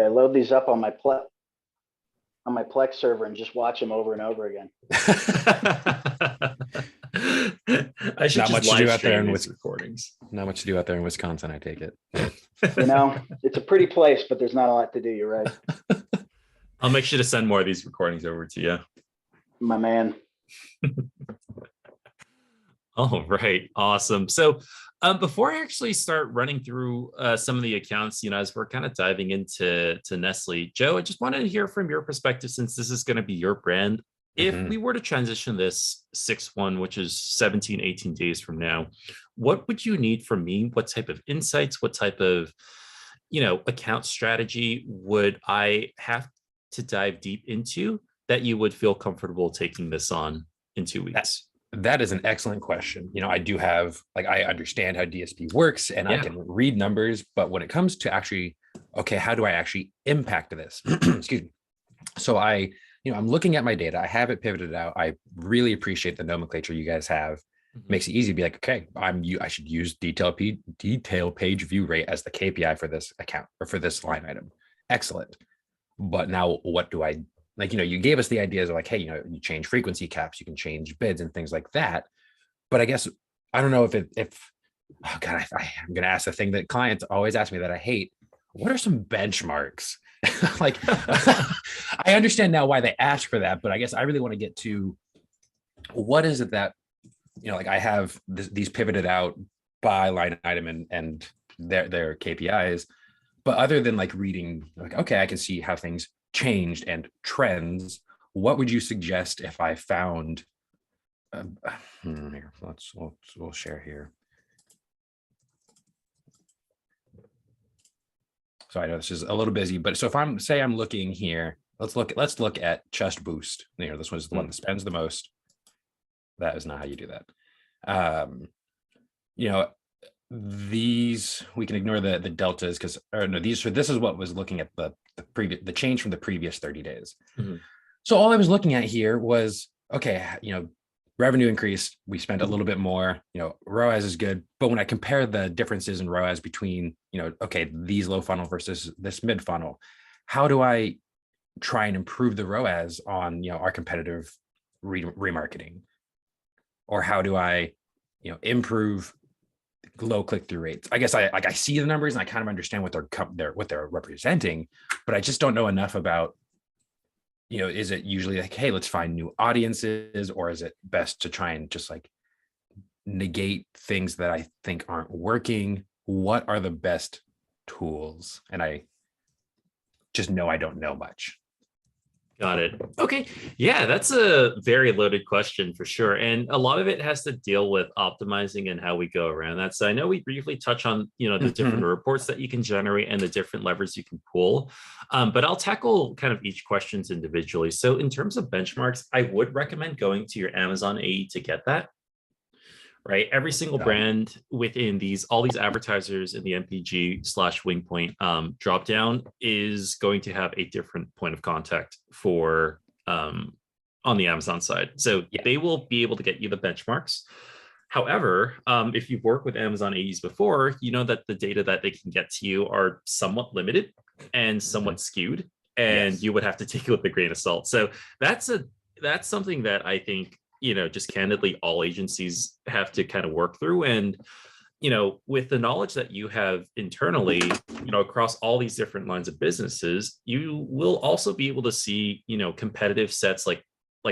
I load these up on my Plex server and just watch them over and over again. I should Not just much to live do out there stream in these recordings. Not much to do out there in Wisconsin, I take it. It's a pretty place, but there's not a lot to do. You're right. I'll make sure to send more of these recordings over to you. My man. All right. Awesome. So before I actually start running through some of the accounts, as we're kind of diving into Nestle, Joe, I just wanted to hear from your perspective, since this is going to be your brand. If we were to transition this 6/1, which is 17, 18 days from now, what would you need from me? What type of insights, what type of, account strategy would I have to dive deep into that you would feel comfortable taking this on in 2 weeks? That is an excellent question. I do have, I understand how DSP works and I can read numbers, but when it comes to actually, okay, how do I actually impact this? Excuse me. So I'm looking at my data. I have it pivoted out. I really appreciate the nomenclature you guys have. Makes it easy to be like, okay, I should use detail page view rate as the KPI for this account or for this line item. Excellent. But now what do I, you gave us the ideas of hey, you change frequency caps, you can change bids and things like that. But I guess, I don't know if oh God, I'm going to ask the thing that clients always ask me that I hate. What are some benchmarks? I understand now why they ask for that, but I guess I really want to get to what is it that, I have these pivoted out by line item and their KPIs, but other than reading, okay, I can see how things changed and trends. What would you suggest if I found, here, we'll share here. So I know this is a little busy, but so if I'm looking here, let's look at Chest Boost. This one's the one that spends the most. That is not how you do that. These, we can ignore the deltas because, this is what was looking at the change from the previous 30 days. So all I was looking at here was, okay, revenue increased, we spent a little bit more, ROAS is good. But when I compare the differences in ROAS between, okay, these low funnel versus this mid funnel, how do I try and improve the ROAS on, our competitive remarketing? Or how do I, improve low click-through rates? I guess I see the numbers and I kind of understand what they're representing, but I just don't know enough about, is it usually hey, let's find new audiences, or is it best to try and just negate things that I think aren't working? What are the best tools? And I just know I don't know much. Got it. Okay. Yeah, that's a very loaded question for sure. And a lot of it has to deal with optimizing and how we go around that. So I know we briefly touch on, the different reports that you can generate and the different levers you can pull. But I'll tackle kind of each questions individually. So in terms of benchmarks, I would recommend going to your Amazon AE to get that. Right. Every single brand within all these advertisers in the MPG/Wingpoint dropdown is going to have a different point of contact for on the Amazon side. So they will be able to get you the benchmarks. However, if you've worked with Amazon AEs before, you know that the data that they can get to you are somewhat limited and somewhat skewed, and you would have to take it with a grain of salt. So that's something that I think, just candidly, all agencies have to kind of work through. And, with the knowledge that you have internally, across all these different lines of businesses, you will also be able to see, competitive sets like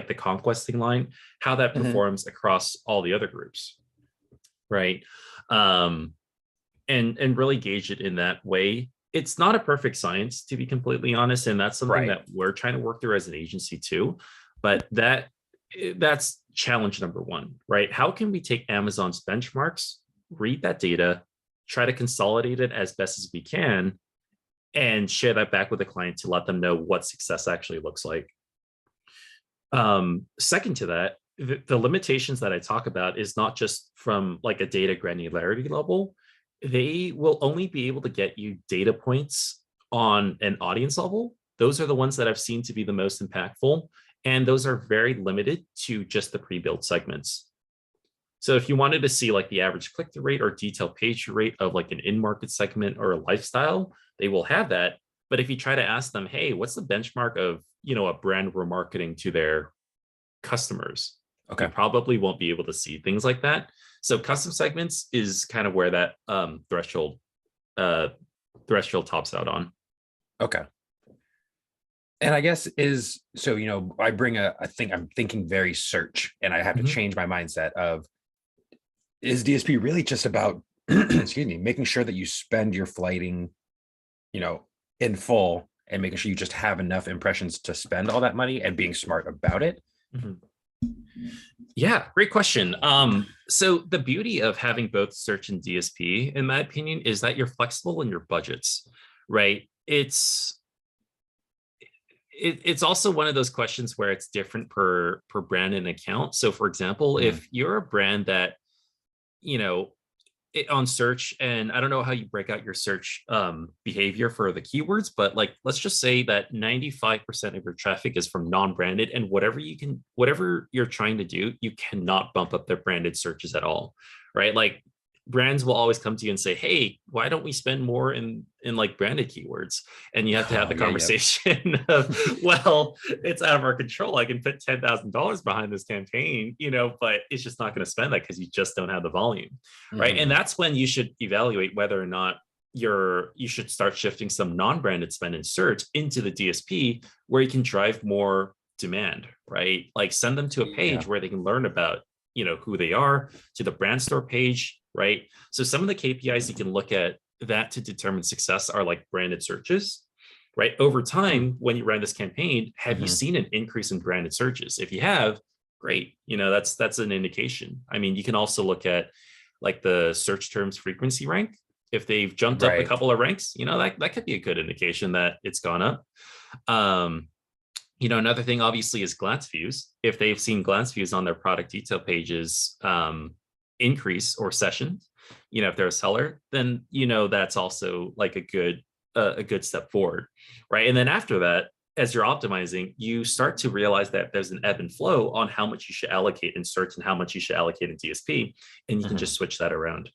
the conquesting line, how that performs across all the other groups. Right. And really gauge it in that way. It's not a perfect science, to be completely honest. And that's something that we're trying to work through as an agency too. But that's challenge number one, right? How can we take Amazon's benchmarks, read that data, try to consolidate it as best as we can, and share that back with the client to let them know what success actually looks like? Second to that, the limitations that I talk about is not just from a data granularity level. They will only be able to get you data points on an audience level. Those are the ones that I've seen to be the most impactful. And those are very limited to just the pre-built segments. So if you wanted to see the average click-through rate or detailed page rate of an in-market segment or a lifestyle, they will have that, But if you try to ask them, hey, what's the benchmark of, a brand we're marketing to their customers? Okay. You probably won't be able to see things like that. So custom segments is kind of where that threshold tops out on. Okay. And I guess I think I'm thinking very search, and I have to change my mindset of, is DSP really just about, excuse me, making sure that you spend your flighting, in full, and making sure you just have enough impressions to spend all that money and being smart about it? Yeah, great question. So the beauty of having both search and DSP, in my opinion, is that you're flexible in your budgets, right? It's also one of those questions where it's different per brand and account. So for example, if you're a brand that, on search, and I don't know how you break out your search behavior for the keywords, but like, let's just say that 95% of your traffic is from non-branded, and whatever you're trying to do, you cannot bump up their branded searches at all, right? Like, brands will always come to you and say, hey, why don't we spend more in like branded keywords? And you have to have the conversation of, well, it's out of our control. I can put $10,000 behind this campaign, but it's just not going to spend that because you just don't have the volume, right? And that's when you should evaluate whether or not you should start shifting some non-branded spend in search into the DSP, where you can drive more demand, right? Like, send them to a page where they can learn about, who they are, to the brand store page, right? So some of the KPIs you can look at that to determine success are like branded searches, right? Over time, when you ran this campaign, have you seen an increase in branded searches? If you have, great. That's an indication. I mean, you can also look at like the search terms frequency rank. If they've jumped up a couple of ranks, that could be a good indication that it's gone up. Another thing obviously is glance views. If they've seen glance views on their product detail pages increase, or sessions, if they're a seller, then that's also like a good step forward, right? And then after that, as you're optimizing, you start to realize that there's an ebb and flow on how much you should allocate in search and how much you should allocate in DSP, and you can just switch that around.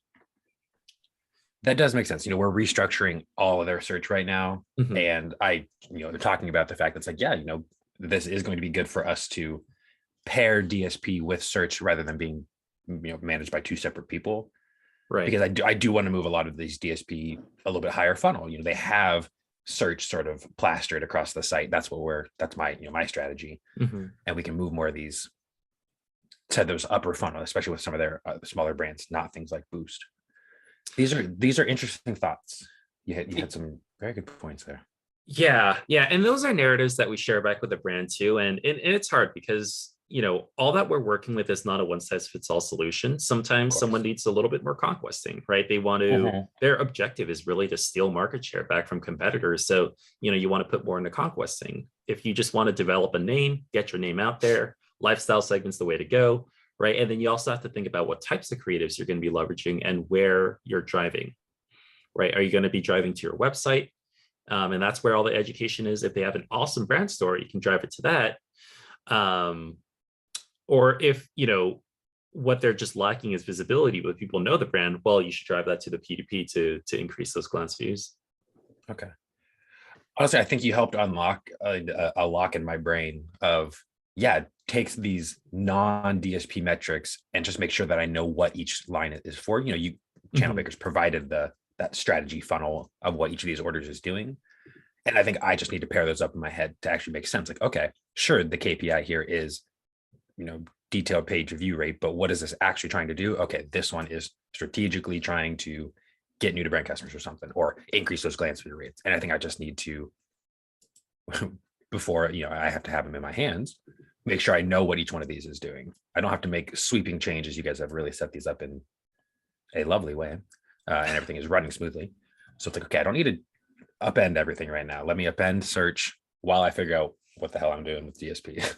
That does make sense. We're restructuring all of their search right now, and they're talking about the fact that it's like, this is going to be good for us to pair DSP with search rather than being managed by two separate people, right? Because I do want to move a lot of these DSP a little bit higher funnel. They have search sort of plastered across the site. That's my strategy, and we can move more of these to those upper funnel, especially with some of their smaller brands, not things like Boost. These are interesting thoughts. You had some very good points there. Yeah, and those are narratives that we share back with the brand too, and it's hard because all that we're working with is not a one-size-fits-all solution. Sometimes someone needs a little bit more conquesting, right? They want to, their objective is really to steal market share back from competitors. So, you want to put more into conquesting. If you just want to develop a name, get your name out there, lifestyle segment's the way to go, right? And then you also have to think about what types of creatives you're going to be leveraging and where you're driving, right? Are you going to be driving to your website? And that's where all the education is. If they have an awesome brand store, you can drive it to that. Or if, what they're just lacking is visibility, but people know the brand, well, you should drive that to the P2P to increase those glance views. Okay. Honestly, I think you helped unlock a lock in my brain of, takes these non-DSP metrics and just make sure that I know what each line is for. Channel makers provided that strategy funnel of what each of these orders is doing. And I think I just need to pair those up in my head to actually make sense. Like, okay, sure, the KPI here is, detailed page view rate, but what is this actually trying to do? Okay, this one is strategically trying to get new to brand customers or something, or increase those glance view rates. And I think I just need to, before, I have to have them in my hands, make sure I know what each one of these is doing. I don't have to make sweeping changes. You guys have really set these up in a lovely way, and everything is running smoothly. So it's like, okay, I don't need to upend everything right now. Let me upend search while I figure out what the hell I'm doing with DSP.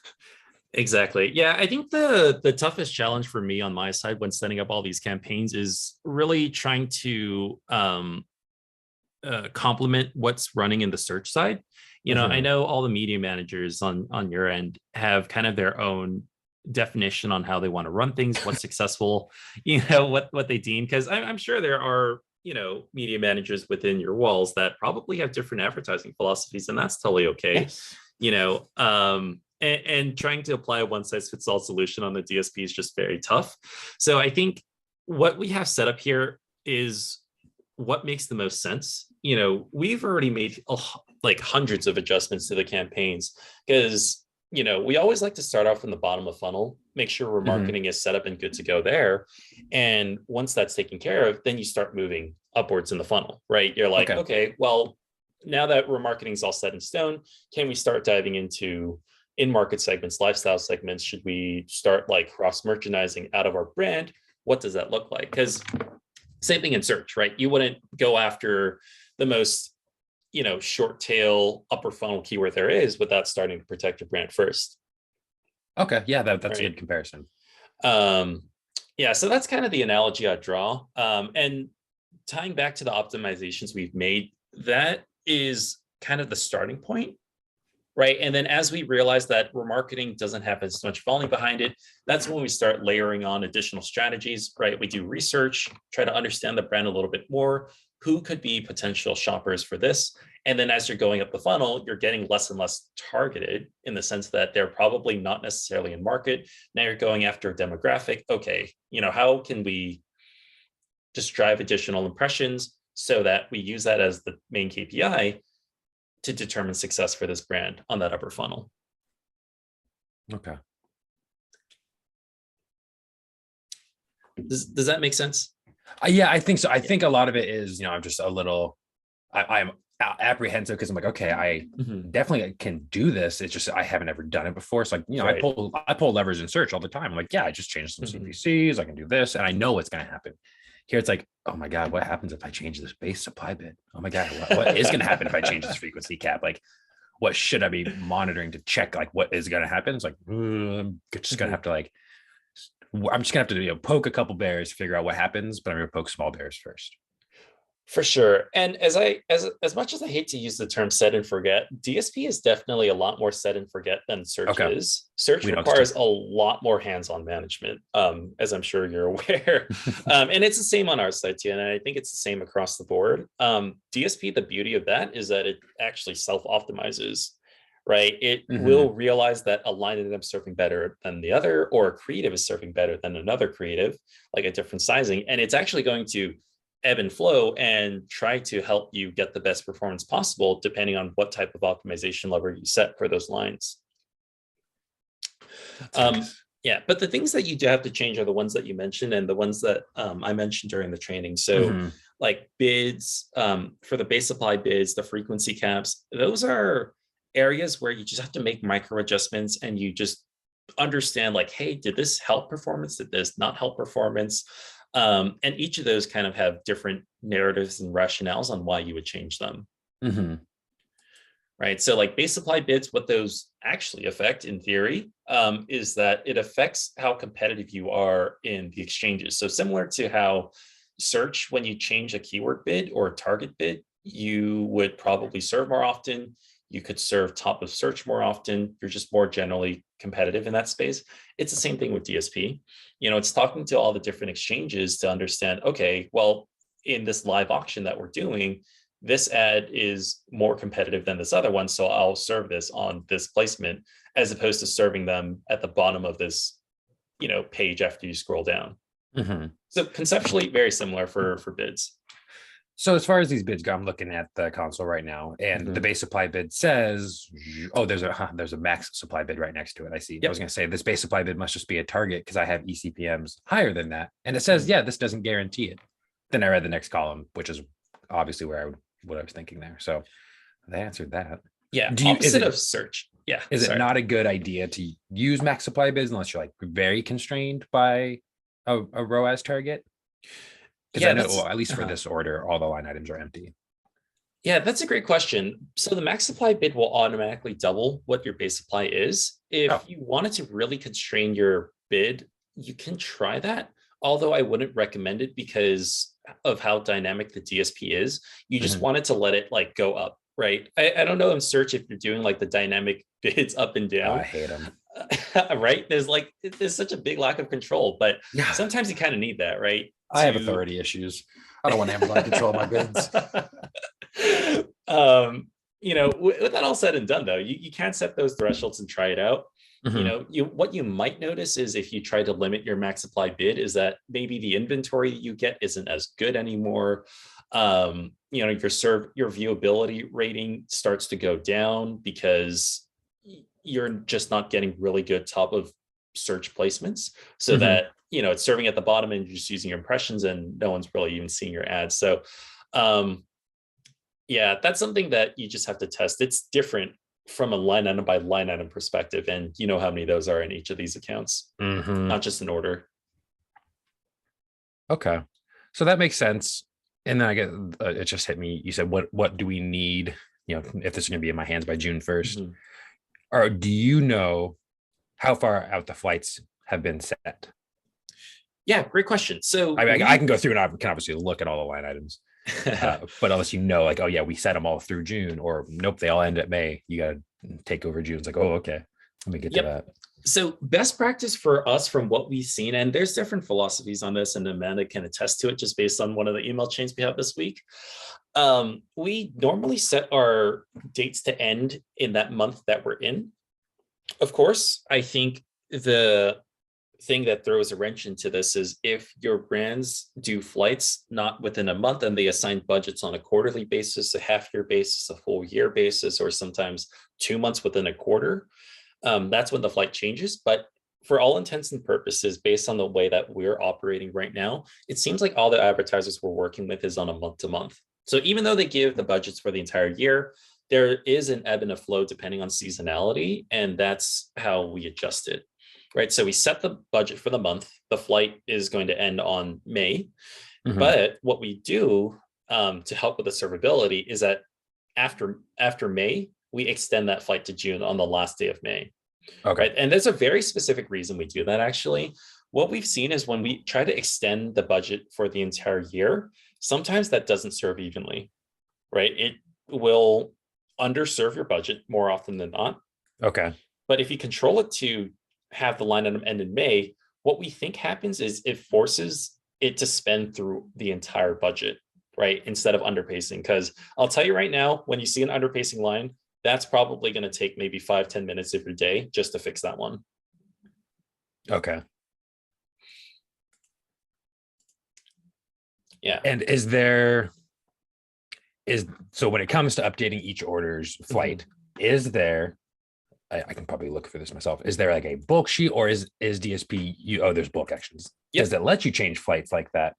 Exactly. Yeah, I think the toughest challenge for me on my side when setting up all these campaigns is really trying to complement what's running in the search side. I know all the media managers on your end have kind of their own definition on how they want to run things, what's successful, what they deem, because I'm sure there are media managers within your walls that probably have different advertising philosophies, and that's totally okay. Yes. And trying to apply a one size fits all solution on the DSP is just very tough. So I think what we have set up here is what makes the most sense. We've already made like hundreds of adjustments to the campaigns because we always like to start off from the bottom of funnel, make sure remarketing is set up and good to go there. And once that's taken care of, then you start moving upwards in the funnel, right? You're like, okay, well, now that remarketing is all set in stone, can we start diving into in-market segments, lifestyle segments? Should we start like cross-merchandising out of our brand? What does that look like? Because same thing in search, right? You wouldn't go after the most short tail upper funnel keyword there is without starting to protect your brand first. Okay. Yeah, that's right. A good comparison. Yeah, so that's kind of the analogy I draw. And tying back to the optimizations we've made, that is kind of the starting point, right? And then as we realize that remarketing doesn't have as much volume behind it, that's when we start layering on additional strategies, right? We do research, try to understand the brand a little bit more, who could be potential shoppers for this. And then as you're going up the funnel, you're getting less and less targeted in the sense that they're probably not necessarily in market. Now you're going after a demographic. Okay, how can we just drive additional impressions so that we use that as the main KPI to determine success for this brand on that upper funnel? Okay. Does that make sense? Yeah, I think so. I think a lot of it is, I'm just a little, I'm apprehensive because I'm like, okay, I definitely can do this. It's just I haven't ever done it before. So like, I pull levers in search all the time. I'm like, yeah, I just changed some CPCs. I can do this, and I know what's going to happen. Here it's like, oh my God, what happens if I change this base supply bid? Oh my God, what is going to happen if I change this frequency cap? Like, what should I be monitoring to check? Like, what is going to happen? It's like, I'm just going to have to I'm just gonna have to poke a couple bears, figure out what happens, but I'm gonna poke small bears first. For sure. And as much as I hate to use the term set and forget, DSP is definitely a lot more set and forget than search is. Search requires a lot more hands-on management, as I'm sure you're aware. And it's the same on our side too. And I think it's the same across the board. DSP, the beauty of that is that it actually self-optimizes, right? It will realize that a line item is serving better than the other, or a creative is serving better than another creative, like a different sizing. And it's actually going to ebb and flow and try to help you get the best performance possible, depending on what type of optimization lever you set for those lines. Yeah, but the things that you do have to change are the ones that you mentioned and the ones that I mentioned during the training. So like bids, for the base supply bids, the frequency caps, those are areas where you just have to make micro adjustments and you just understand like, hey, did this help performance? Did this not help performance? And each of those kind of have different narratives and rationales on why you would change them. Right. So like base supply bids, what those actually affect in theory is that it affects how competitive you are in the exchanges. So similar to how search, when you change a keyword bid or a target bid, you would probably serve more often. You could serve top of search more often. You're just more generally competitive in that space. It's the same thing with DSP. It's talking to all the different exchanges to understand, okay, well, in this live auction that we're doing, this ad is more competitive than this other one. So I'll serve this on this placement as opposed to serving them at the bottom of this, page after you scroll down. So conceptually very similar for bids. So as far as these bids go, I'm looking at the console right now, and the base supply bid says, oh, there's a max supply bid right next to it. I see. I was going to say this base supply bid must just be a target because I have eCPMs higher than that. And it says, yeah, this doesn't guarantee it. Then I read the next column, which is obviously what I was thinking there. So they answered that. Yeah. Opposite of search. Yeah. Is it not a good idea to use max supply bids unless you're like very constrained by a ROAS target? Because I know, at least for this order, all the line items are empty. Yeah, that's a great question. So the max supply bid will automatically double what your base supply is. If you wanted to really constrain your bid, you can try that. Although I wouldn't recommend it because of how dynamic the DSP is. You just wanted to let it like go up, right? I don't know in search if you're doing like the dynamic bids up and down. I hate them. Right? There's such a big lack of control, but sometimes you kind of need that, right? I have authority issues. I don't want Amazon to control my bids. With that all said and done, though, you can set those thresholds and try it out. What you might notice is if you try to limit your max supply bid is that maybe the inventory you get isn't as good anymore. Your viewability rating starts to go down because you're just not getting really good top of search placements, so that it's serving at the bottom and you're just using your impressions and no one's really even seeing your ads. So that's something that you just have to test. It's different from a line item by line item perspective, and you know how many of those are in each of these accounts, not just in order. Okay, so that makes sense. And then I get it just hit me. You said, what do we need? If this is going to be in my hands by June 1st, or do you know how far out the flights have been set? Yeah, great question. So I can go through and I can obviously look at all the line items, but unless like, oh yeah, we set them all through June, or nope, they all end at May. You got to take over June. It's like, oh, okay, let me get to that. So best practice for us from what we've seen, and there's different philosophies on this, and Amanda can attest to it just based on one of the email chains we have this week. We normally set our dates to end in that month that we're in. Of course, I think the thing that throws a wrench into this is if your brands do flights not within a month and they assign budgets on a quarterly basis, a half-year basis, a full year basis, or sometimes 2 months within a quarter, that's when the flight changes. But for all intents and purposes, based on the way that we're operating right now, it seems like all the advertisers we're working with is on a month-to-month. So even though they give the budgets for the entire year, there is an ebb and a flow depending on seasonality, and that's how we adjust it. Right. So we set the budget for the month. The flight is going to end on May. But what we do to help with the servability is that after May, we extend that flight to June on the last day of May. Okay. Right. And there's a very specific reason we do that, actually. What we've seen is when we try to extend the budget for the entire year, sometimes that doesn't serve evenly. Right. It will underserve your budget more often than not. Okay. But if you control it to have the line item end in May, what we think happens is it forces it to spend through the entire budget, right? Instead of underpacing. Because I'll tell you right now, when you see an underpacing line, that's probably going to take maybe 5-10 minutes of your day just to fix that one. Okay. Yeah. And so when it comes to updating each order's flight, is there, I can probably look for this myself, is there like a bulk sheet, or is DSP, there's bulk actions? Yep. Does it let you change flights like that?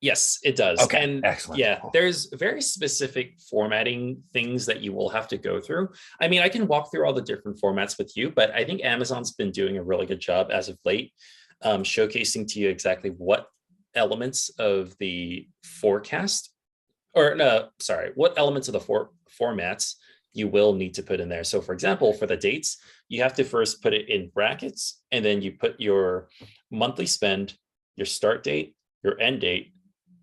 Yes, it does. Okay, and excellent. Yeah, there's very specific formatting things that you will have to go through. I mean, I can walk through all the different formats with you, but I think Amazon's been doing a really good job as of late, showcasing to you exactly what elements of the forecast, what elements of the formats you will need to put in there. So for example, for the dates, you have to first put it in brackets, and then you put your monthly spend, your start date, your end date,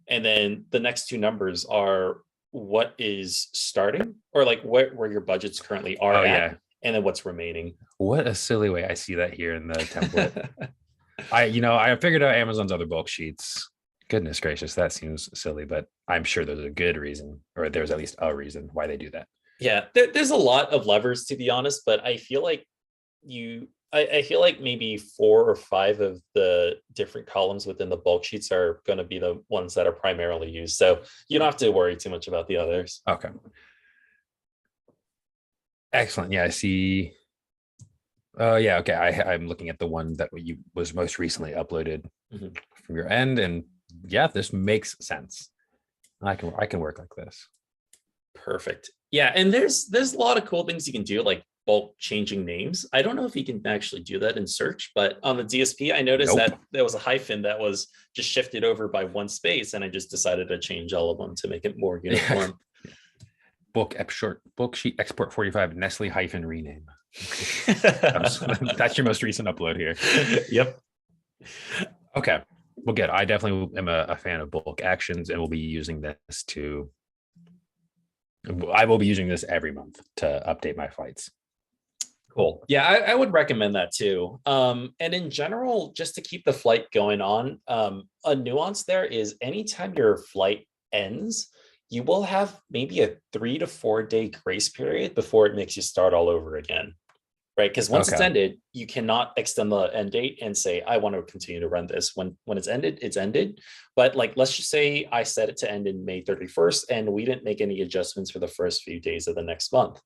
and then the next two numbers are what is starting, or like where your budgets currently are at, and then what's remaining. What a silly way. I see that here in the template. I figured out Amazon's other bulk sheets. Goodness gracious, that seems silly, but I'm sure there's a good reason, or there's at least a reason why they do that. Yeah, there's a lot of levers, to be honest, but I feel like I feel like maybe 4 or 5 of the different columns within the bulk sheets are going to be the ones that are primarily used. So you don't have to worry too much about the others. Okay. Excellent. Yeah, I see. Okay. I'm looking at the one that was most recently uploaded from your end, and yeah, this makes sense. I can work like this. Perfect. Yeah, and there's a lot of cool things you can do, like bulk changing names. I don't know if you can actually do that in search, but on the DSP, I noticed that there was a hyphen that was just shifted over by one space, and I just decided to change all of them to make it more uniform. Bulk sheet export 45 Nestle hyphen rename. That's your most recent upload here. Yep. Okay. Well, good. I definitely am a fan of bulk actions, and will be using this I will be using this every month to update my flights. Cool. Yeah, I would recommend that too. And in general, just to keep the flight going on, a nuance there is anytime your flight ends, you will have maybe a 3 to 4 day grace period before it makes you start all over again. Right? Because once it's Okay. ended, you cannot extend the end date and say, I want to continue to run this. When it's ended, it's ended. But like, let's just say I set it to end in May 31st and we didn't make any adjustments for the first few days of the next month.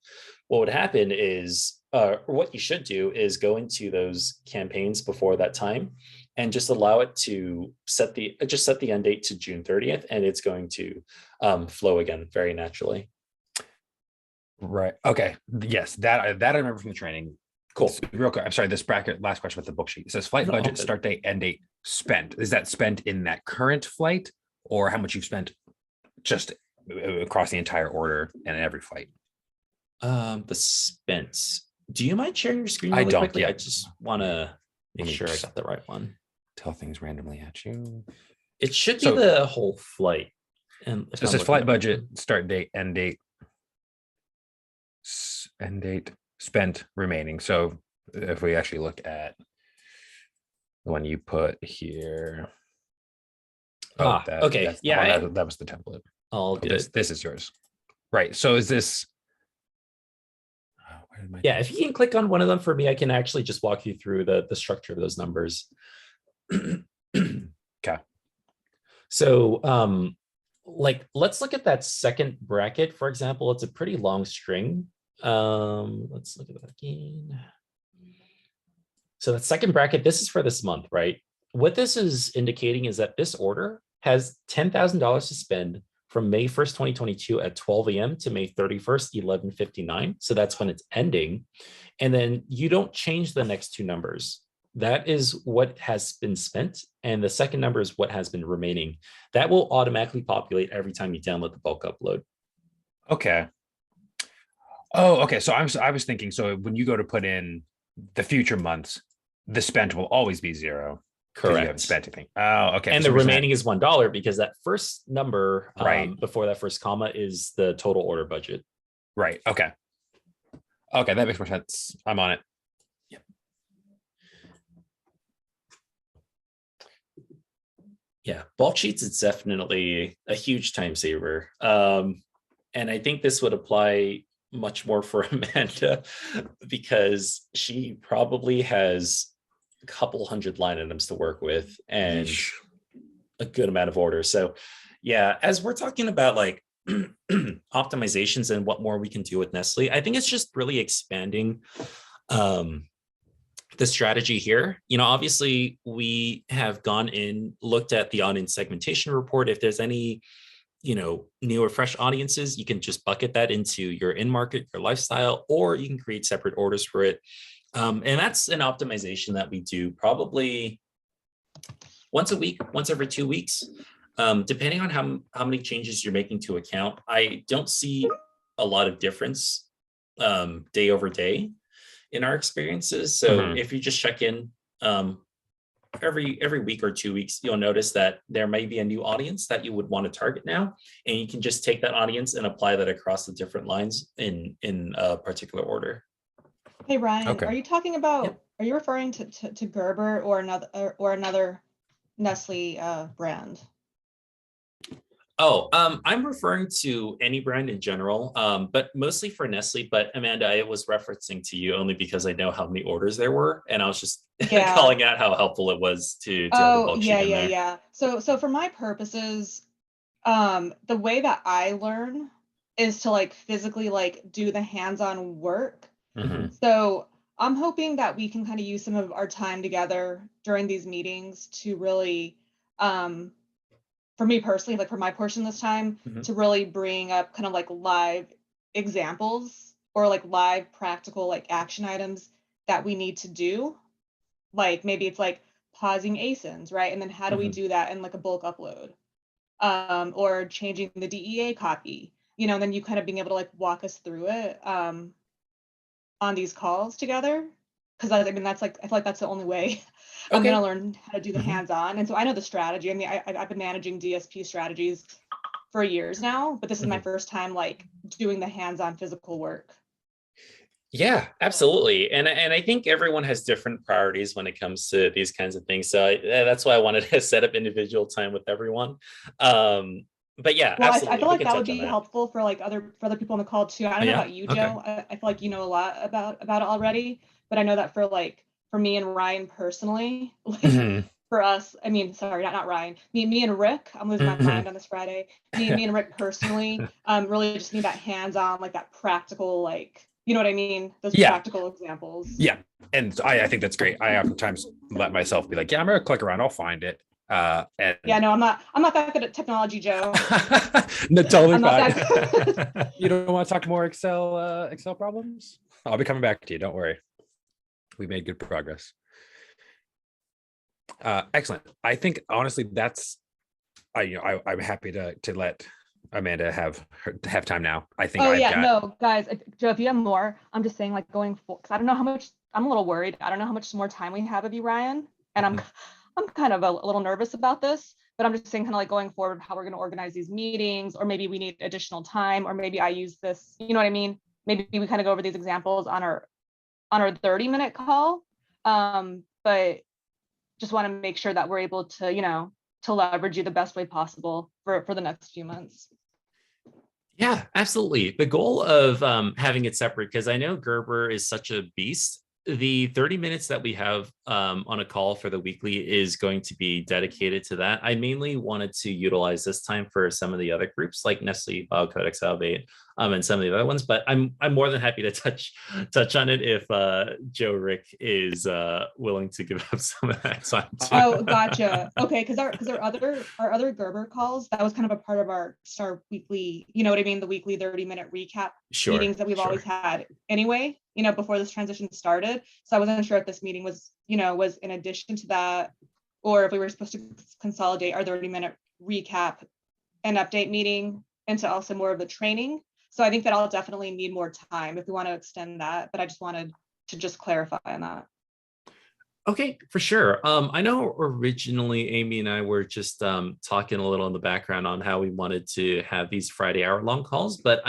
What would happen is, or what you should do is go into those campaigns before that time and just allow it to set the end date to June 30th, and it's going to flow again very naturally. Right. Okay. Yes, that I remember from the training. Cool. Real quick. I'm sorry. This bracket, last question with the book sheet. It says flight budget, start date, end date, spent. Is that spent in that current flight, or how much you've spent just across the entire order and every flight? The spent. Do you mind sharing your screen I really don't, quickly? yeah. I just want to make me sure I just- got the right one. Tell things randomly at you. It should be So- the whole flight. And if So it I'm says looking flight at- budget, start date, end date, end date, spent, remaining. So if we actually look at the one you put here. Okay. That's, Yeah, that was the template. all good. This is yours. Right. So is this? Where did my Yeah, if you can click on one of them for me, I can actually just walk you through the structure of those numbers. Okay. So like let's look at that second bracket, for example. It's a pretty long string. Let's look at that again. So that second bracket, this is for this month, right? What this is indicating is that this order has $10,000 to spend from May 1st, 2022 at 12 a.m. to May 31st, 11:59. So that's when it's ending. And then you don't change the next two numbers. That is what has been spent. And the second number is what has been remaining. That will automatically populate every time you download the bulk upload. Okay. Oh, okay. So I was thinking, so when you go to put in the future months, the spent will always be 0. 'Cause you haven't Correct. spent anything. Oh, okay. And For the some reason remaining is $1 because that first number Right. before that first comma is the total order budget. Right. Okay. Okay, that makes more sense. I'm on it. Yeah, bulk sheets is definitely a huge time saver. And I think this would apply much more for Amanda because she probably has a couple hundred line items to work with and Yeesh. a good amount of orders. So yeah, as we're talking about like optimizations and what more we can do with Nestle, I think it's just really expanding the strategy here. You know, obviously we have gone in, looked at the audience segmentation report. If there's any, you know, new or fresh audiences, you can just bucket that into your in-market, your lifestyle, or you can create separate orders for it. And that's an optimization that we do probably once a week, once every 2 weeks, depending on how many changes you're making to account. I don't see a lot of difference day over day in our experiences. So if you just check in every week or 2 weeks, you'll notice that there may be a new audience that you would want to target now, and you can just take that audience and apply that across the different lines in a particular order. Hey Ryan, Okay. are you talking about? Yep. Are you referring to Gerber or another Nestle brand? Oh, I'm referring to any brand in general, but mostly for Nestle. But Amanda, I was referencing to you only because I know how many orders there were, and I was just Yeah. calling out how helpful it was to have the bulk sheet in there. Yeah. So for my purposes, the way that I learn is to like physically like do the hands-on work. Mhm. So I'm hoping that we can kind of use some of our time together during these meetings to really, for me personally, like for my portion this time, Mhm. to really bring up kind of like live examples or like live practical like action items that we need to do. Like maybe it's like pausing ASINs, right? And then how do we Mhm. do that in like a bulk upload? Or changing the DEA copy, you know, and then you kind of being able to like walk us through it on these calls together. Because I mean, that's like, I feel like that's the only way I'm Okay. going to learn how to do the Mhm. hands-on. And so I know the strategy. I mean, I've been managing DSP strategies for years now, but this is my first time like doing the hands-on physical work. Yeah, absolutely. And I think everyone has different priorities when it comes to these kinds of things. So that's why I wanted to set up individual time with everyone. But yeah, Well, I absolutely. feel We like can that would touch on be that. helpful for like other people on the call too. I Oh, don't know yeah. about you, Okay. Joe. I feel like you know a lot about it already, but I know that for me and Ryan personally, like Mhm. for us, I mean, sorry, not Ryan, me and Rick, I'm losing my Mhm. mind on this Friday. Me and Rick personally, really just need that hands-on, like that practical, like, you know what I mean? Those Yeah. practical examples. Yeah. And I think that's great. I oftentimes let myself be like, yeah, I'm gonna click around, I'll find it. Yeah, And no, I'm not that good at technology, Joe. no, totally I'm not fine. that You don't want to talk more Excel problems? I'll be coming back to you. Don't worry. We made good progress. Excellent. I think honestly, I'm happy to let Amanda have time now. I think Oh I've yeah, got. no, guys, Joe, if you have more, I'm just saying like going for, because I don't know how much, I'm a little worried. I don't know how much more time we have of you, Ryan, and I'm kind of a little nervous about this, but I'm just saying kind of like going forward how we're going to organize these meetings, or maybe we need additional time, or maybe I use this, you know what I mean? Maybe we kind of go over these examples on our 30-minute call, but just want to make sure that we're able to, to leverage you the best way possible for the next few months. Yeah, absolutely. The goal of having it separate, because I know Gerber is such a beast. The 30 minutes that we have on a call for the weekly is going to be dedicated to that. I mainly wanted to utilize this time for some of the other groups like Nestle, Biocodex, Salvate, and some of the other ones. But I'm more than happy to touch on it if Joe Rick is willing to give up some of that time too. Oh, gotcha. Okay, because our other Gerber calls, that was kind of a part of our Star weekly, you know what I mean, the weekly 30-minute recap meetings that we've always had anyway, before this transition started. So I wasn't sure if this meeting was, was in addition to that, or if we were supposed to consolidate our 30-minute recap and update meeting into also more of the training. So I think that I'll definitely need more time if we want to extend that, but I just wanted to just clarify on that. Okay, for sure. I know originally Amy and I were just talking a little in the background on how we wanted to have these Friday hour-long calls, but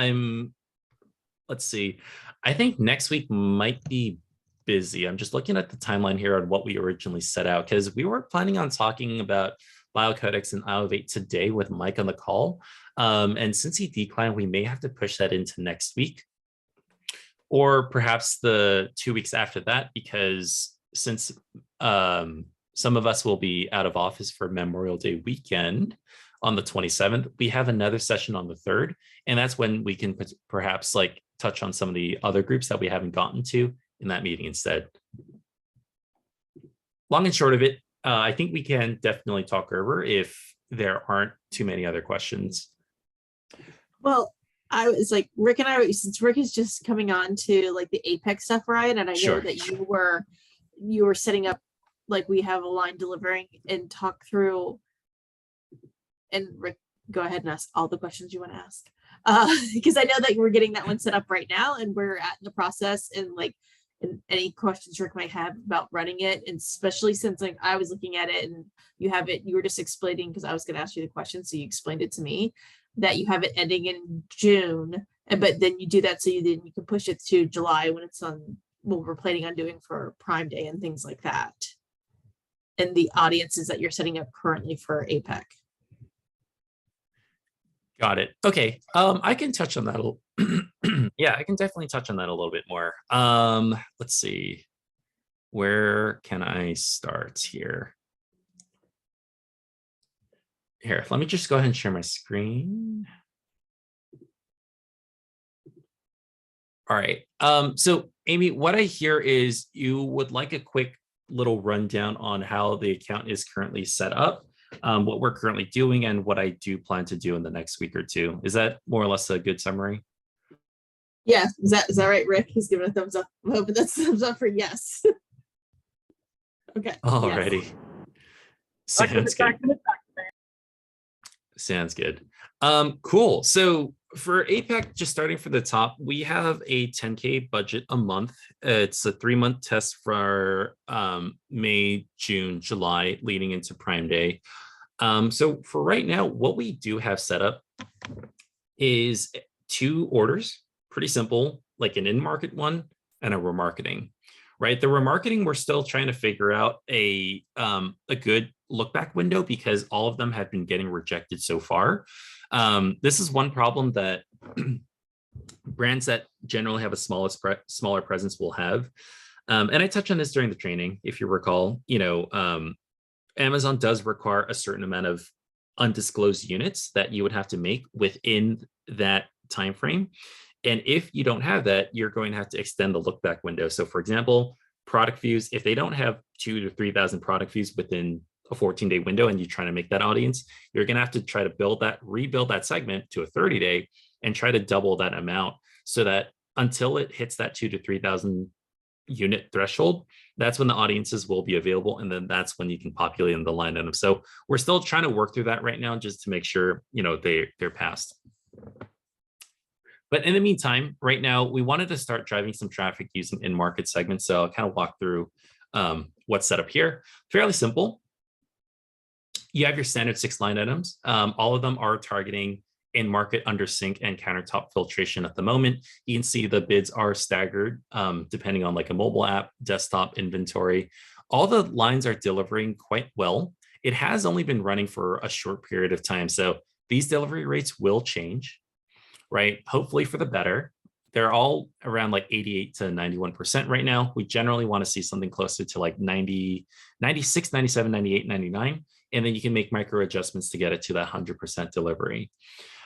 let's see. I think next week might be busy. I'm just looking at the timeline here on what we originally set out, because we were planning on talking about Biocodex and Iovate today with Mike on the call. And since he declined, we may have to push that into next week, or perhaps the 2 weeks after that, because since some of us will be out of office for Memorial Day weekend on the 27th, we have another session on the 3rd, and that's when we can perhaps like touch on some of the other groups that we haven't gotten to in that meeting instead. Long and short of it, I think we can definitely talk Gerber if there aren't too many other questions. Well, I was like, Rick and I, since Rick is just coming on to like the Apex stuff, Ryan, and I know that you were setting up, like we have a line delivering and talk through, and Rick, go ahead and ask all the questions you want to ask. Because I know that we're getting that one set up right now and we're at the process, and like, and any questions Rick might have about running it, and especially since like I was looking at it and you were just explaining, because I was going to ask you the question, so you explained it to me, that you have it ending in June, but then you do that so you can push it to July when it's on what we're planning on doing for Prime Day and things like that, and the audiences that you're setting up currently for APEC. Got it. Okay. I can touch on that a little. Yeah, I can definitely touch on that a little bit more. Let's see. Where can I start here? Here, let me just go ahead and share my screen. All right. So Amy, what I hear is you would like a quick little rundown on how the account is currently set up, what we're currently doing, and what I do plan to do in the next week or two. Is that more or less a good summary? Yeah, is that right, Rick? He's giving a thumbs up. I'm hoping that's a thumbs up for yes. Okay. Alrighty. Yes. Sounds good. Sounds good. Cool. So for APEC, just starting from the top, we have a 10K budget a month. It's a 3-month test for May, June, July, leading into Prime Day. So for right now, what we do have set up is 2 orders, pretty simple, like an in-market one and a remarketing, right? The remarketing, we're still trying to figure out a good look back window because all of them have been getting rejected so far. This is one problem that brands that generally have a smaller presence will have. And I touched on this during the training, if you recall, Amazon does require a certain amount of undisclosed units that you would have to make within that time frame. And if you don't have that, you're going to have to extend the look back window. So for example, product views, if they don't have 2,000 to 3,000 product views within a 14-day window and you're trying to make that audience, you're going to have to try to rebuild that segment to a 30-day and try to double that amount so that until it hits that 2,000 to 3,000 unit threshold, that's when the audiences will be available. And then that's when you can populate in the line item. So we're still trying to work through that right now just to make sure, they're passed. But in the meantime, right now, we wanted to start driving some traffic using in-market segments. So I'll kind of walk through what's set up here. Fairly simple. You have your standard 6 line items. All of them are targeting in-market, under sync, and countertop filtration at the moment. You can see the bids are staggered depending on like a mobile app, desktop, inventory. All the lines are delivering quite well. It has only been running for a short period of time. So these delivery rates will change, right? Hopefully for the better. They're all around like 88 to 91% right now. We generally want to see something closer to like 90, 96, 97, 98, 99. And then you can make micro adjustments to get it to that 100% delivery.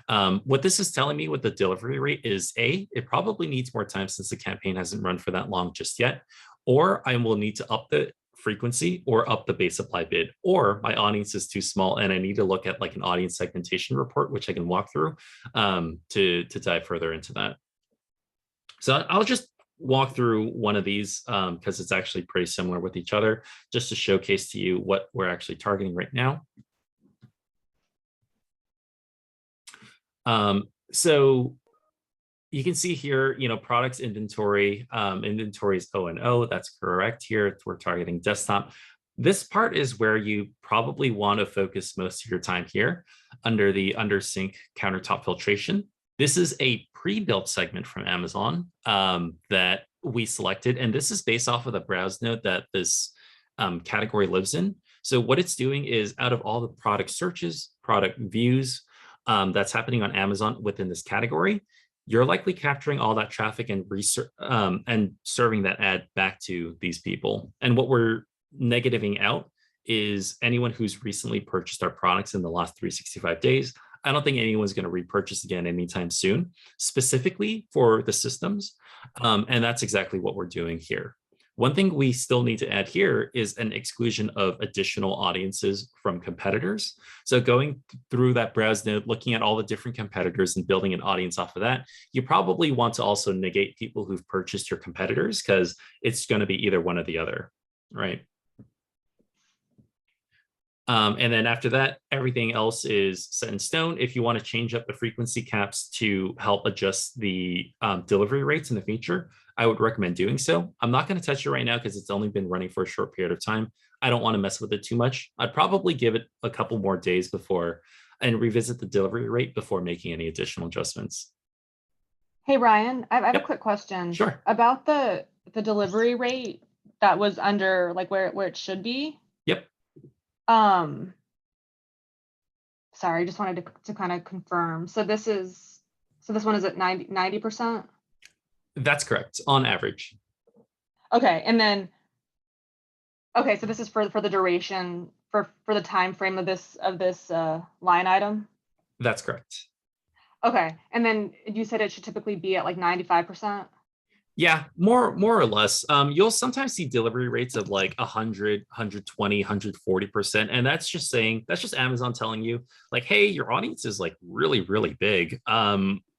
What this is telling me with the delivery rate is it probably needs more time since the campaign hasn't run for that long just yet, or I will need to up the frequency or up the base supply bid, or my audience is too small and I need to look at like an audience segmentation report, which I can walk through to dive further into that. So I'll just walk through one of these because it's actually pretty similar with each other, just to showcase to you what we're actually targeting right now. So you can see here, products inventory, inventory is O&O, that's correct here. We're targeting desktop. This part is where you probably want to focus most of your time here under the under sync countertop filtration. This is a pre-built segment from Amazon that we selected, and this is based off of the browse node that this category lives in. So what it's doing is out of all the product searches, product views, that's happening on Amazon within this category, you're likely capturing all that traffic and serving that ad back to these people. And what we're negativing out is anyone who's recently purchased our products in the last 365 days. I don't think anyone's going to repurchase again anytime soon, specifically for the systems. And that's exactly what we're doing here. One thing we still need to add here is an exclusion of additional audiences from competitors. So going through that browse node, looking at all the different competitors and building an audience off of that, you probably want to also negate people who've purchased your competitors because it's going to be either one or the other, right? And then after that, everything else is set in stone. If you want to change up the frequency caps to help adjust the delivery rates in the future, I would recommend doing so. I'm not going to touch it right now because it's only been running for a short period of time. I don't want to mess with it too much. I'd probably give it a couple more days before and revisit the delivery rate before making any additional adjustments. Hey, Ryan, I have a quick question. Sure. About the delivery rate that was under like where it should be. Yep. Sorry, I just wanted to kind of confirm. So this one is at 90%? That's correct, on average. Okay, and then so this is for the duration for the time frame of this line item? That's correct. Okay, and then you said it should typically be at like 95%? Yeah, more or less. You'll sometimes see delivery rates of like 100, 120, 140%. And that's just Amazon telling you like, hey, your audience is like really, really big.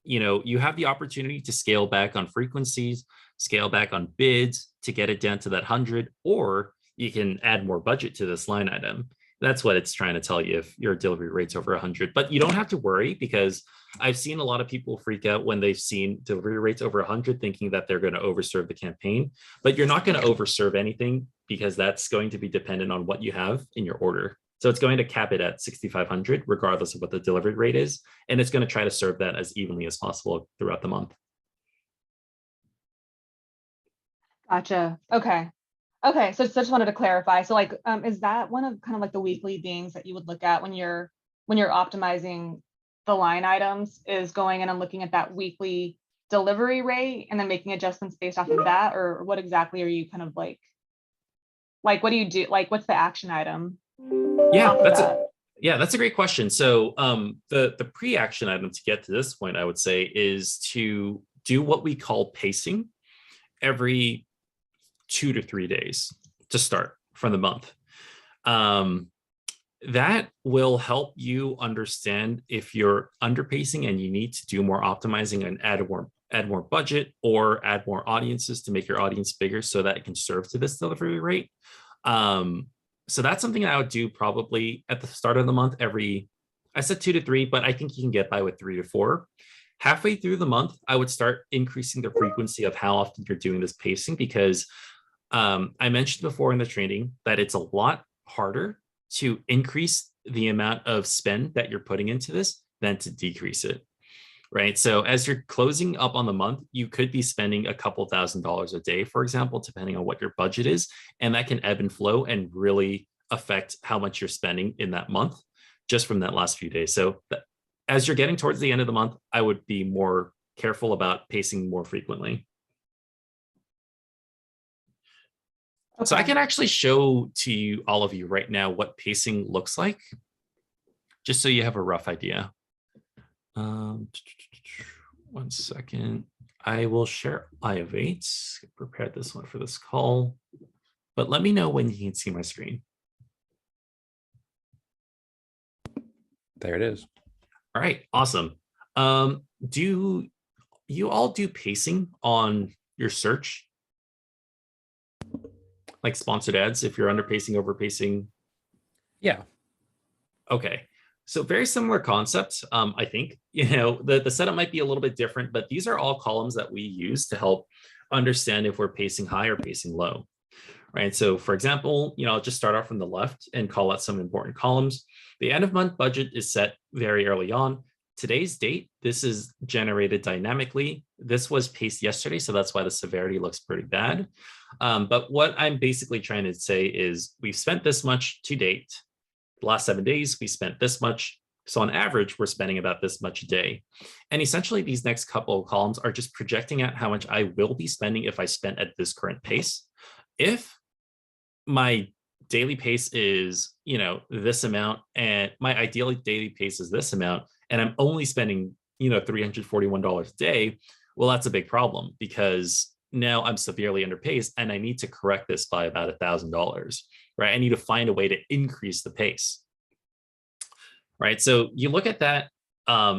You have the opportunity to scale back on frequencies, scale back on bids to get it down to that 100, or you can add more budget to this line item. That's what it's trying to tell you if your delivery rate's over 100. But you don't have to worry because I've seen a lot of people freak out when they've seen delivery rates over 100, thinking that they're going to overserve the campaign. But you're not going to overserve anything because that's going to be dependent on what you have in your order. So it's going to cap it at 6,500, regardless of what the delivery rate is. And it's going to try to serve that as evenly as possible throughout the month. Gotcha. Okay. Okay. So just wanted to clarify. So like, is that one of kind of like the weekly things that you would look at when you're optimizing the line items, is going in and looking at that weekly delivery rate and then making adjustments based off of that? Or what exactly are you kind of like what do you do? Like, what's the action item? Yeah, off of that's that? that's a great question. So the pre-action item to get to this point, I would say, is to do what we call pacing every 2 to 3 days to start from the month. That will help you understand if you're underpacing and you need to do more optimizing and add more budget or add more audiences to make your audience bigger so that it can serve to this delivery rate. So that's something I would do probably at the start of the month. I said 2 to 3, but I think you can get by with 3 to 4. Halfway through the month, I would start increasing the frequency of how often you're doing this pacing, because I mentioned before in the training that it's a lot harder to increase the amount of spend that you're putting into this than to decrease it, right? So as you're closing up on the month, you could be spending a couple $1,000s a day, for example, depending on what your budget is, and that can ebb and flow and really affect how much you're spending in that month just from that last few days. So as you're getting towards the end of the month, I would be more careful about pacing more frequently. Okay. So I can actually show to you, all of you right now, what pacing looks like, just so you have a rough idea. 1 second. I will share iOvate. Prepared this one for this call, but let me know when you can see my screen. There it is. All right, awesome. Do you all do pacing on your search? Like sponsored ads, if you're underpacing, overpacing? Yeah. Okay. So very similar concepts. I think, the setup might be a little bit different, but these are all columns that we use to help understand if we're pacing high or pacing low, right? So for example, I'll just start off from the left and call out some important columns. The end of month budget is set very early on. Today's date, this is generated dynamically. This was paced yesterday, so that's why the severity looks pretty bad. But what I'm basically trying to say is we've spent this much to date. The last 7 days, we spent this much. So on average, we're spending about this much a day. And essentially, these next couple of columns are just projecting out how much I will be spending if I spent at this current pace. If my daily pace is, this amount, and my ideal daily pace is this amount, and I'm only spending, $341 a day, well, that's a big problem, because now I'm severely underpaced and I need to correct this by about $1,000, right? I need to find a way to increase the pace, right? So you look at that,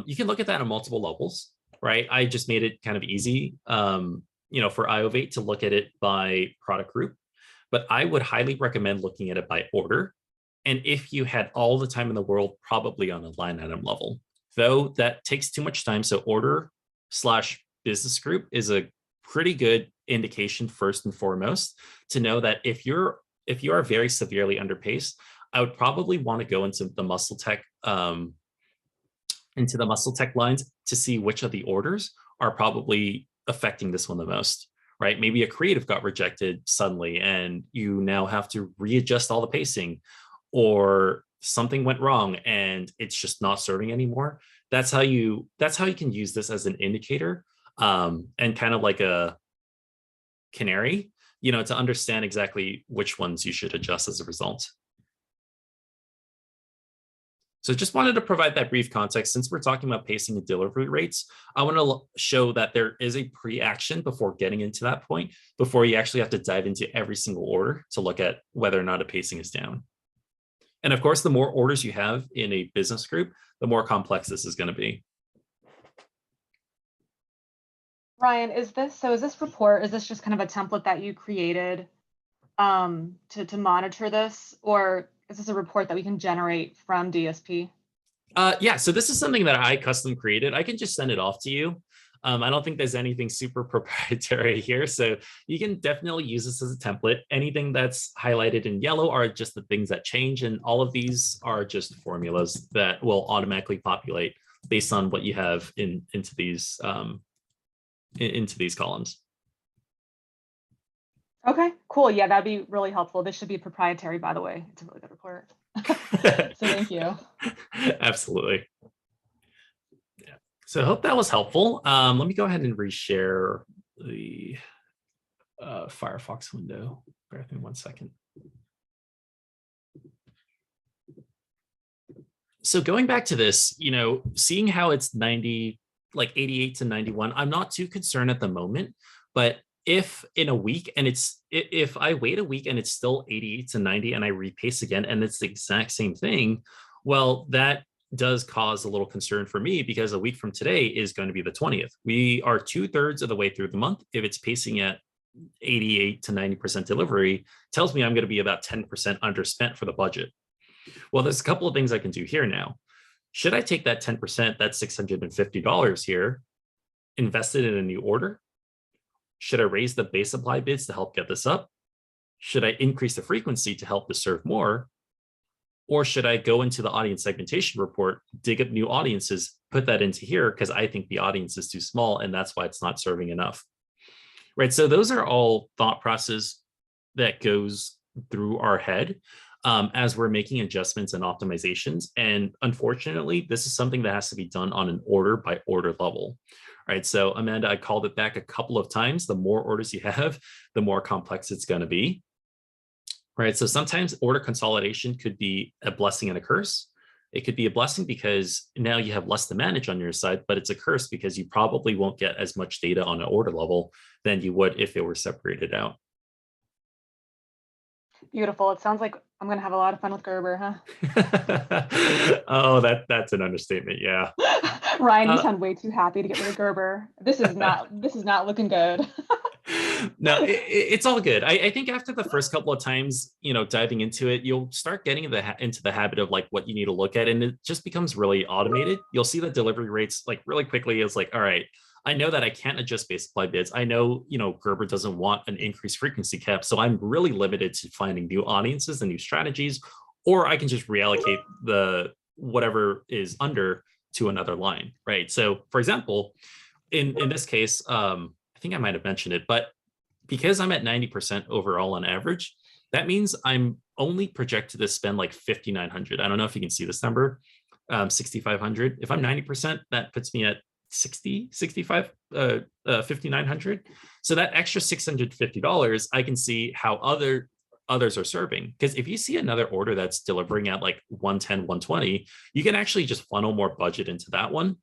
you can look at that on multiple levels, right? I just made it kind of easy, for iOvate to look at it by product group, but I would highly recommend looking at it by order. And if you had all the time in the world, probably on a line item level, though that takes too much time. So order/business group is a pretty good indication, first and foremost, to know that if you are very severely underpaced, I would probably want to go into the muscle tech lines to see which of the orders are probably affecting this one the most, right? Maybe a creative got rejected suddenly and you now have to readjust all the pacing, or something went wrong and it's just not serving anymore. That's how you can use this as an indicator, and kind of like a canary, to understand exactly which ones you should adjust as a result. So just wanted to provide that brief context. Since we're talking about pacing and delivery rates, I want to show that there is a pre-action before getting into that point, before you actually have to dive into every single order to look at whether or not a pacing is down. And of course, the more orders you have in a business group, the more complex this is going to be. Ryan, is this report, is this just kind of a template that you created to monitor this, or is this a report that we can generate from DSP? Yeah, so this is something that I custom created. I can just send it off to you. I don't think there's anything super proprietary here, so you can definitely use this as a template. Anything that's highlighted in yellow are just the things that change, and all of these are just formulas that will automatically populate based on what you have into these columns. Okay, cool. Yeah, that'd be really helpful. This should be proprietary, by the way. It's a really good report. So thank you. Absolutely. Yeah. So I hope that was helpful. Let me go ahead and reshare the Firefox window. Bear with me 1 second. So going back to this, seeing how it's 90, like 88 to 91, I'm not too concerned at the moment, but if in a week and if I wait a week and it's still 88 to 90 and I repaste again and it's the exact same thing, well, that does cause a little concern for me because a week from today is going to be the 20th. We are 2/3 of the way through the month. If it's pacing at 88 to 90% delivery, tells me I'm going to be about 10% underspent for the budget. Well, there's a couple of things I can do here now. Should I take that 10%, that's $650 here, invest it in a new order? Should I raise the base supply bids to help get this up? Should I increase the frequency to help this serve more? Or should I go into the audience segmentation report, dig up new audiences, put that into here because I think the audience is too small and that's why it's not serving enough? Right. So those are all thought process that goes through our head as we're making adjustments and optimizations. And unfortunately, this is something that has to be done on an order by order level. Right. So Amanda, I called it back a couple of times. The more orders you have, the more complex it's going to be. Right. So sometimes order consolidation could be a blessing and a curse. It could be a blessing because now you have less to manage on your side, but it's a curse because you probably won't get as much data on an order level than you would if it were separated out. Beautiful. It sounds like I'm going to have a lot of fun with Gerber, huh? Oh, that's an understatement. Yeah. Ryan, you sound way too happy to get rid of Gerber. This is not looking good. No, it's all good. I think after the first couple of times, diving into it, you'll start getting into the habit of like what you need to look at, and it just becomes really automated. You'll see the delivery rates like really quickly. It's like, all right, I know that I can't adjust base supply bids. I know, Gerber doesn't want an increased frequency cap, so I'm really limited to finding new audiences and new strategies, or I can just reallocate the whatever is under to another line, right? So, for example, in this case, I think I might have mentioned it, but because I'm at 90% overall on average, that means I'm only projected to spend like 5,900. I don't know if you can see this number, 6,500. If I'm 90%, that puts me at 5,900. So that extra $650, I can see how others are serving. Because if you see another order that's delivering at like 110, 120, you can actually just funnel more budget into that one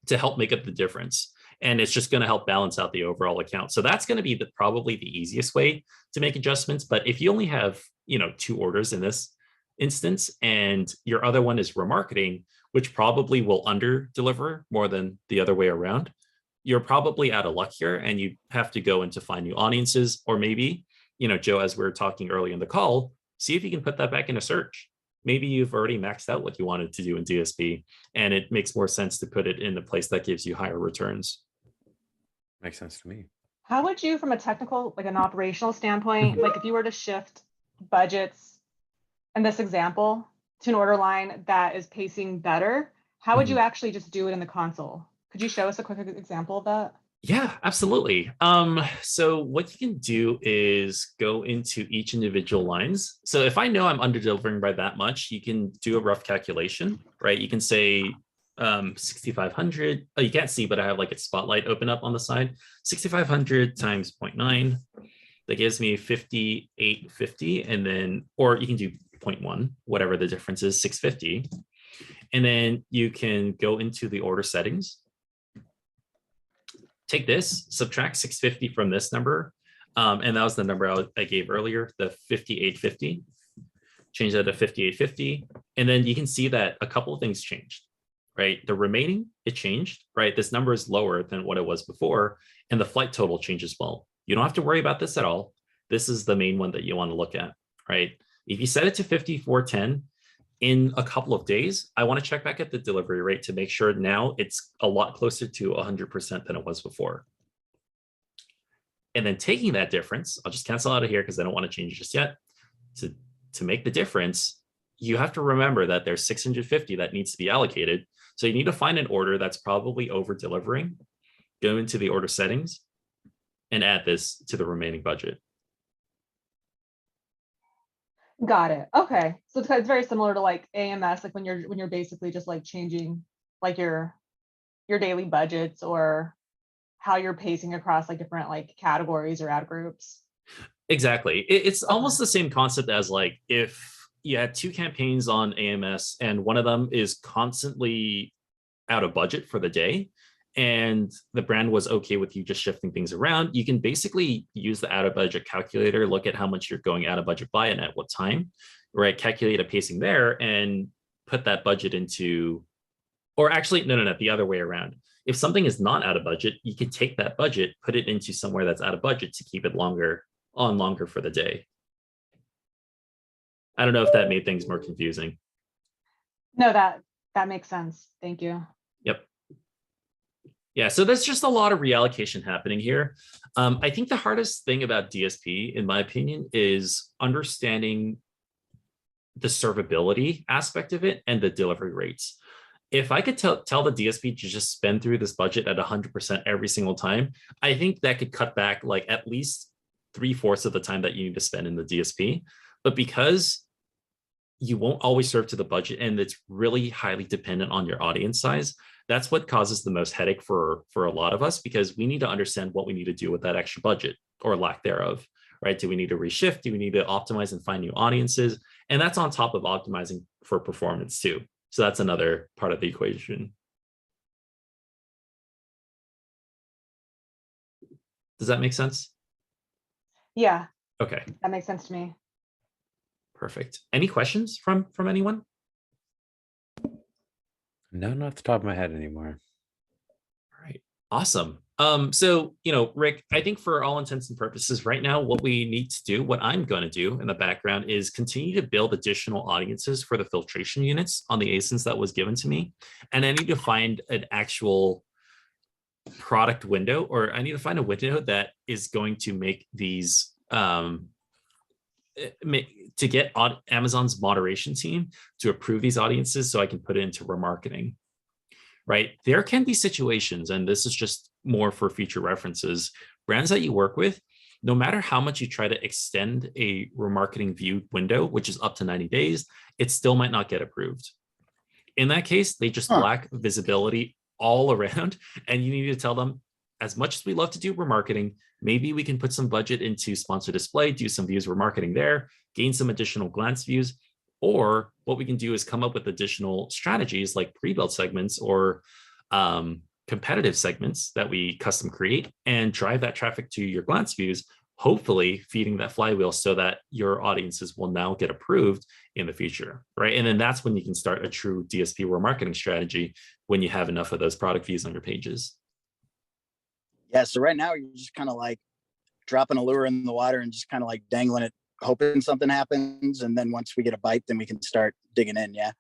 to help make up the difference. And it's just going to help balance out the overall account. So that's going to be probably the easiest way to make adjustments. But if you only have, 2 orders in this instance, and your other one is remarketing, which probably will under deliver more than the other way around, you're probably out of luck here and you have to go in to find new audiences, or maybe, Joe, as we were talking earlier in the call, see if you can put that back in a search. Maybe you've already maxed out what you wanted to do in DSP, and it makes more sense to put it in the place that gives you higher returns. Makes sense to me. How would you, from a technical, like an operational standpoint, like if you were to shift budgets in this example to an order line that is pacing better, how would you actually just do it in the console? Could you show us a quick example of that? Yeah, absolutely. So what you can do is go into each individual lines. So if I know I'm under delivering by that much, you can do a rough calculation, right? You can say 6,500. Oh, you can't see, but I have like a spotlight open up on the side. 6,500 times 0.9. That gives me 5,850. And then, or you can do 0.1, whatever the difference is, 650. And then you can go into the order settings. Take this, subtract 650 from this number. And that was the number I gave earlier, the 5,850. Change that to 5,850. And then you can see that a couple of things changed. Right? The remaining, it changed, right? This number is lower than what it was before, and the flight total changes well. You don't have to worry about this at all. This is the main one that you want to look at, right? If you set it to 5,410 in a couple of days, I want to check back at the delivery rate to make sure now it's a lot closer to 100% than it was before. And then taking that difference, I'll just cancel out of here because I don't want to change it just yet. To make the difference, you have to remember that there's 650 that needs to be allocated. So you need to find an order that's probably over delivering, go into the order settings, and add this to the remaining budget. Got it. Okay. So it's very similar to like AMS, like when you're basically just like changing like your daily budgets or how you're pacing across like different like categories or ad groups. Exactly. It's almost the same concept as like if you had two campaigns on AMS and one of them is constantly out of budget for the day and the brand was okay with you just shifting things around, you can basically use the out of budget calculator, look at how much you're going out of budget by and at what time, right? Calculate a pacing there and put that budget into, or actually, no, the other way around. If something is not out of budget, you can take that budget, put it into somewhere that's out of budget to keep it longer for the day. I don't know if that made things more confusing. No, that makes sense. Thank you. Yep. Yeah, so there's just a lot of reallocation happening here. I think the hardest thing about DSP, in my opinion, is understanding the servability aspect of it and the delivery rates. If I could tell the DSP to just spend through this budget at 100% every single time, I think that could cut back like at least 3/4 of the time that you need to spend in the DSP. But because you won't always serve to the budget and it's really highly dependent on your audience size, that's what causes the most headache for a lot of us, because we need to understand what we need to do with that extra budget or lack thereof, right? Do we need to reshift? Do we need to optimize and find new audiences? And that's on top of optimizing for performance too. So that's another part of the equation. Does that make sense? Yeah. Okay. That makes sense to me. Perfect. Any questions from anyone? No, not off the top of my head anymore. All right. Awesome. So, Rick, I think for all intents and purposes right now, what we need to do, what I'm going to do in the background is continue to build additional audiences for the filtration units on the ASINs that was given to me. And I need to find an actual product window, or I need to find a window that is going to make these, to get on Amazon's moderation team to approve these audiences so I can put it into remarketing. Right? There can be situations, and this is just more for future references, brands that you work with, no matter how much you try to extend a remarketing view window, which is up to 90 days, it still might not get approved. In that case, they just lack visibility all around, and you need to tell them, as much as we love to do remarketing, maybe we can put some budget into sponsor display, do some views remarketing there, gain some additional glance views. Or what we can do is come up with additional strategies like pre-built segments or competitive segments that we custom create and drive that traffic to your glance views, hopefully feeding that flywheel so that your audiences will now get approved in the future, right? And then that's when you can start a true DSP remarketing strategy, when you have enough of those product views on your pages. Yeah, so right now you're just kind of like dropping a lure in the water and just kind of like dangling it, hoping something happens, and then once we get a bite, then we can start digging in. Yeah,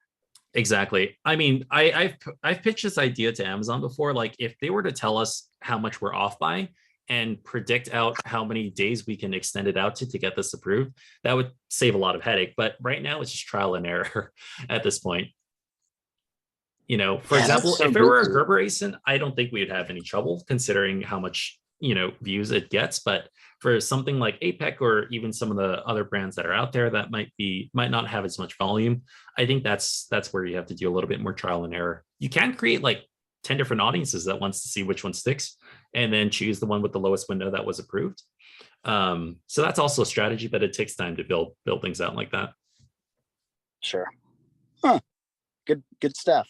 exactly. I mean, I've pitched this idea to Amazon before. Like, if they were to tell us how much we're off by and predict out how many days we can extend it out to get this approved, that would save a lot of headache. But right now, it's just trial and error at this point. For example, if it were a Gerber ASIN, I don't think we'd have any trouble considering how much views it gets. But for something like APEC or even some of the other brands that are out there that might not have as much volume, I think that's where you have to do a little bit more trial and error. You can create like 10 different audiences that wants to see which one sticks and then choose the one with the lowest window that was approved. So that's also a strategy, but it takes time to build things out like that. Sure. Huh. Good stuff.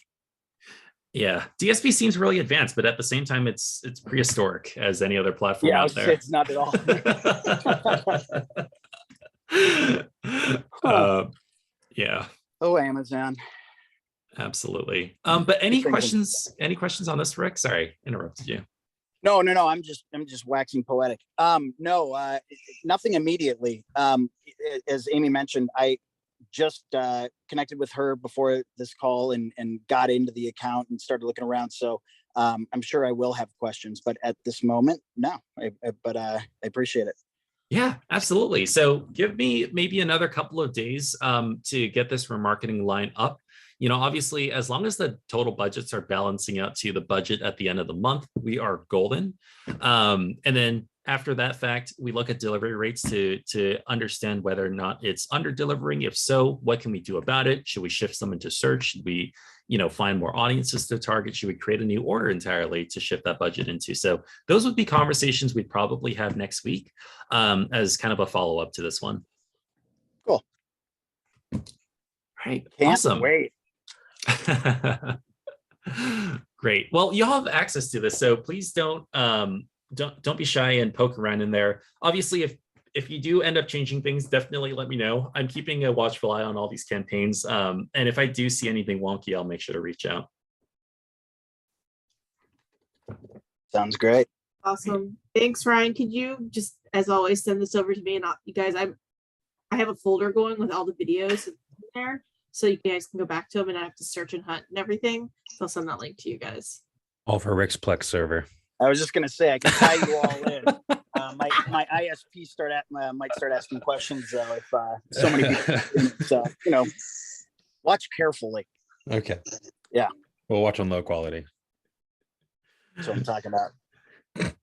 Yeah, DSP seems really advanced, but at the same time, it's prehistoric as any other platform out there. It's not at all. Yeah. Oh, Amazon. Absolutely. But any questions? Any questions on this, Rick? Sorry, interrupted you. No. I'm just waxing poetic. No, nothing immediately. As Amy mentioned, I just connected with her before this call and got into the account and started looking around. So I'm sure I will have questions, but at this moment, no. But I appreciate it. Yeah, absolutely. So give me maybe another couple of days to get this remarketing line up. Obviously, as long as the total budgets are balancing out to the budget at the end of the month, we are golden. And then after that fact, we look at delivery rates to understand whether or not it's under delivering. If so, what can we do about it? Should we shift some into search? Should we, find more audiences to target? Should we create a new order entirely to shift that budget into? So those would be conversations we'd probably have next week as kind of a follow-up to this one. Cool. All right. Can't Awesome. wait. Great. Well, you'll have access to this, so please don't be shy and poke around in there. Obviously, if you do end up changing things, definitely let me know. I'm keeping a watchful eye on all these campaigns, and if I do see anything wonky, I'll make sure to reach out. Sounds great. Awesome. Thanks, Ryan. Could you just, as always, send this over to me? And you guys, I have a folder going with all the videos in there, so you guys can go back to them, and I have to search and hunt and everything. So I'll send that link to you guys. All for Rick's Plex server. I was just gonna say I can tie you all in. My ISP might start asking questions though if so many people. So watch carefully. Okay. Yeah. We'll watch on low quality. That's what I'm talking about.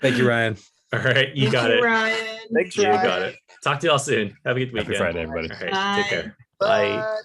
Thank you, Ryan. All right, you got it. Ryan. Thanks, You Ryan. got it. Talk to y'all soon. Have a good weekend. Happy Friday, everybody. All right, Bye. take care. Bye. Bye.